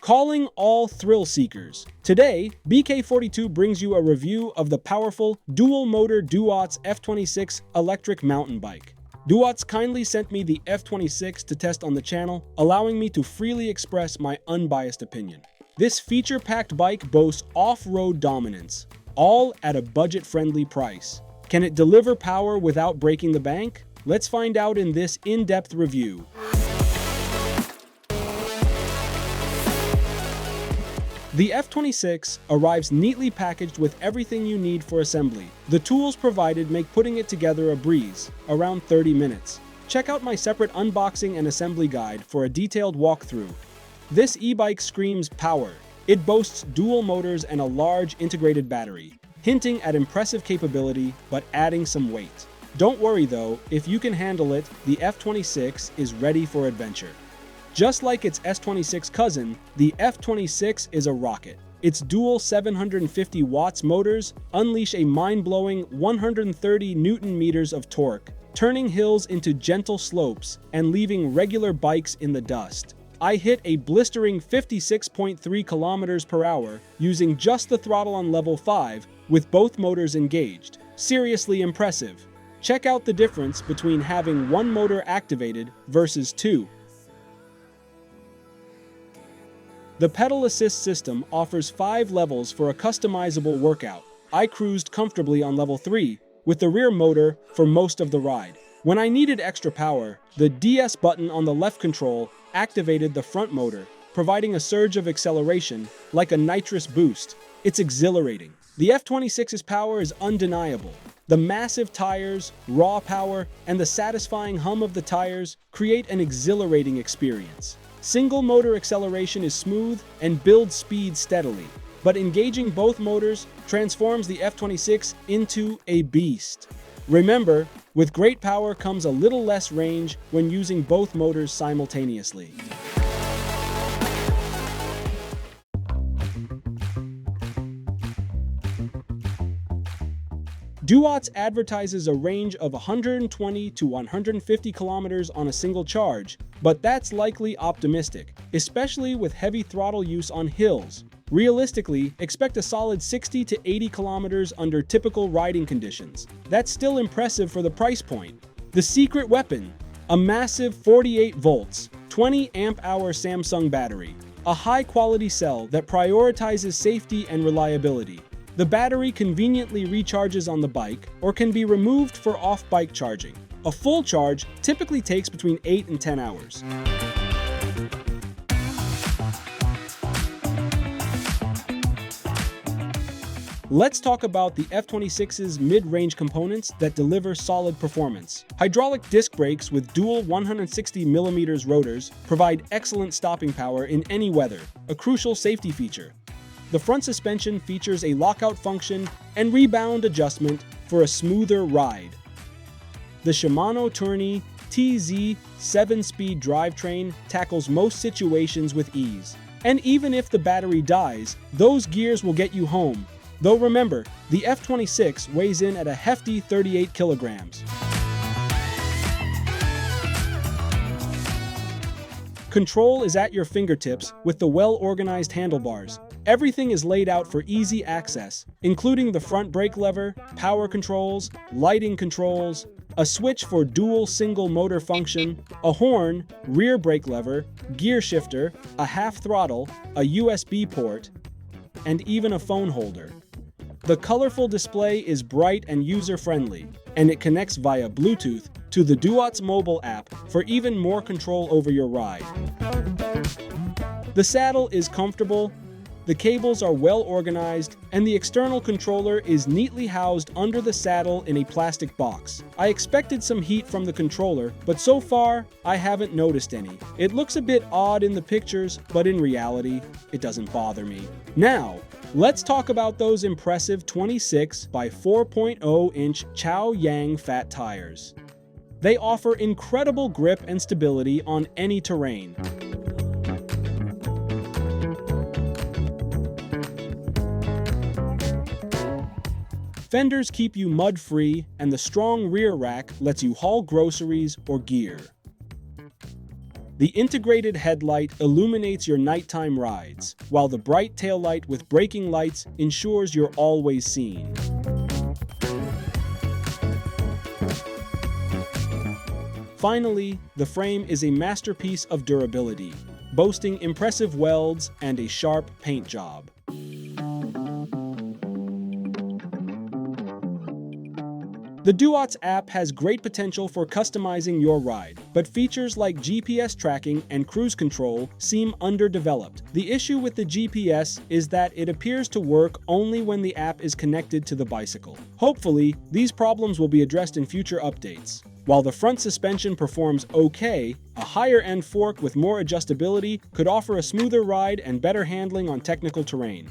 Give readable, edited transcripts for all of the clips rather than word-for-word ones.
Calling all thrill seekers. Today, BK42 brings you a review of the powerful dual-motor Duotts F26 electric mountain bike. Duotts kindly sent me the F26 to test on the channel, allowing me to freely express my unbiased opinion. This feature-packed bike boasts off-road dominance, all at a budget-friendly price. Can it deliver power without breaking the bank? Let's find out in this in-depth review. The F26 arrives neatly packaged with everything you need for assembly. The tools provided make putting it together a breeze, around 30 minutes. Check out my separate unboxing and assembly guide for a detailed walkthrough. This e-bike screams power. It boasts dual motors and a large integrated battery, hinting at impressive capability but adding some weight. Don't worry though, if you can handle it, the F26 is ready for adventure. Just like its S26 cousin, the F26 is a rocket. Its dual 750 watts motors unleash a mind-blowing 130 Newton-meters of torque, turning hills into gentle slopes and leaving regular bikes in the dust. I hit a blistering 56.3 kilometers per hour using just the throttle on level 5 with both motors engaged. Seriously impressive. Check out the difference between having one motor activated versus two. The pedal assist system offers 5 levels for a customizable workout. I cruised comfortably on level 3, with the rear motor for most of the ride. When I needed extra power, the DS button on the left control activated the front motor, providing a surge of acceleration, like a nitrous boost. It's exhilarating. The F26's power is undeniable. The massive tires, raw power, and the satisfying hum of the tires create an exhilarating experience. Single motor acceleration is smooth and builds speed steadily, but engaging both motors transforms the F26 into a beast. Remember, with great power comes a little less range when using both motors simultaneously. Duotts advertises a range of 120 to 150 kilometers on a single charge, but that's likely optimistic, especially with heavy throttle use on hills. Realistically, expect a solid 60 to 80 kilometers under typical riding conditions. That's still impressive for the price point. The secret weapon: a massive 48 volts, 20 amp-hour Samsung battery, a high-quality cell that prioritizes safety and reliability. The battery conveniently recharges on the bike or can be removed for off-bike charging. A full charge typically takes between 8 and 10 hours. Let's talk about the F26's mid-range components that deliver solid performance. Hydraulic disc brakes with dual 160mm rotors provide excellent stopping power in any weather, a crucial safety feature. The front suspension features a lockout function and rebound adjustment for a smoother ride. The Shimano Tourney TZ 7-speed drivetrain tackles most situations with ease. And even if the battery dies, those gears will get you home. Though remember, the F26 weighs in at a hefty 38 kilograms. Control is at your fingertips with the well-organized handlebars. Everything is laid out for easy access, including the front brake lever, power controls, lighting controls, a switch for dual single motor function, a horn, rear brake lever, gear shifter, a half throttle, a USB port, and even a phone holder. The colorful display is bright and user-friendly, and it connects via Bluetooth to the Duotts mobile app for even more control over your ride. The saddle is comfortable, the cables are well organized, and the external controller is neatly housed under the saddle in a plastic box. I expected some heat from the controller, but so far, I haven't noticed any. It looks a bit odd in the pictures, but in reality, it doesn't bother me. Now, let's talk about those impressive 26 by 4.0-inch Chow-Yang fat tires. They offer incredible grip and stability on any terrain. Fenders keep you mud-free, and the strong rear rack lets you haul groceries or gear. The integrated headlight illuminates your nighttime rides, while the bright taillight with braking lights ensures you're always seen. Finally, the frame is a masterpiece of durability, boasting impressive welds and a sharp paint job. The DUOTTS app has great potential for customizing your ride, but features like GPS tracking and cruise control seem underdeveloped. The issue with the GPS is that it appears to work only when the app is connected to the bicycle. Hopefully, these problems will be addressed in future updates. While the front suspension performs okay, a higher-end fork with more adjustability could offer a smoother ride and better handling on technical terrain.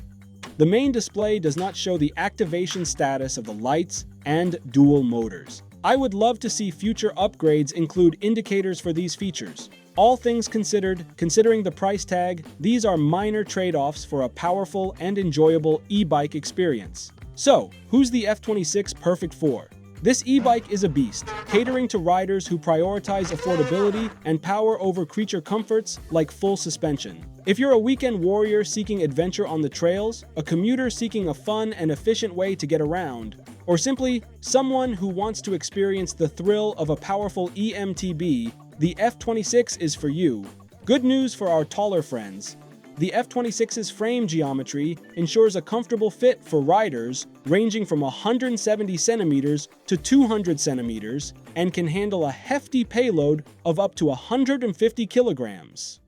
The main display does not show the activation status of the lights and dual motors. I would love to see future upgrades include indicators for these features. All things considered, considering the price tag, these are minor trade-offs for a powerful and enjoyable e-bike experience. So, who's the F26 perfect for? This e-bike is a beast, catering to riders who prioritize affordability and power over creature comforts like full suspension. If you're a weekend warrior seeking adventure on the trails, a commuter seeking a fun and efficient way to get around, or simply someone who wants to experience the thrill of a powerful e-MTB, the F26 is for you. Good news for our taller friends. The F26's frame geometry ensures a comfortable fit for riders ranging from 170 centimeters to 200 centimeters and can handle a hefty payload of up to 150 kilograms.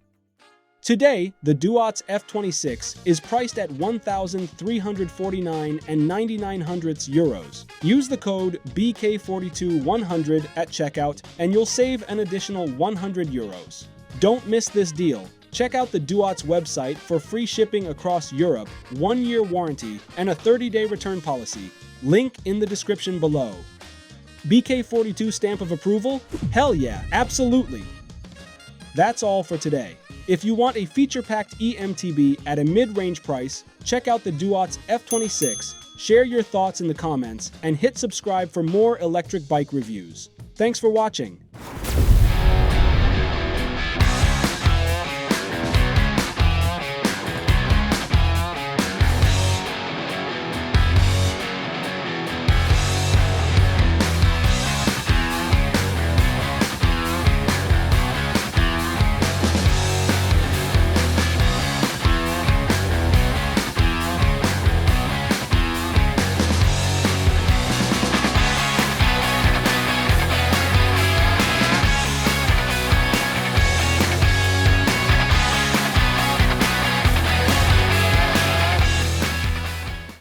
Today, the Duotts F26 is priced at €1,349.99. Use the code BK42 at checkout and you'll save an additional €100. Don't miss this deal. Check out the Duotts website for free shipping across Europe, 1-year warranty, and a 30-day return policy. Link in the description below. BK42 stamp of approval? Hell yeah, absolutely! That's all for today. If you want a feature-packed e-MTB at a mid-range price, check out the Duotts F26, share your thoughts in the comments, and hit subscribe for more electric bike reviews. Thanks for watching.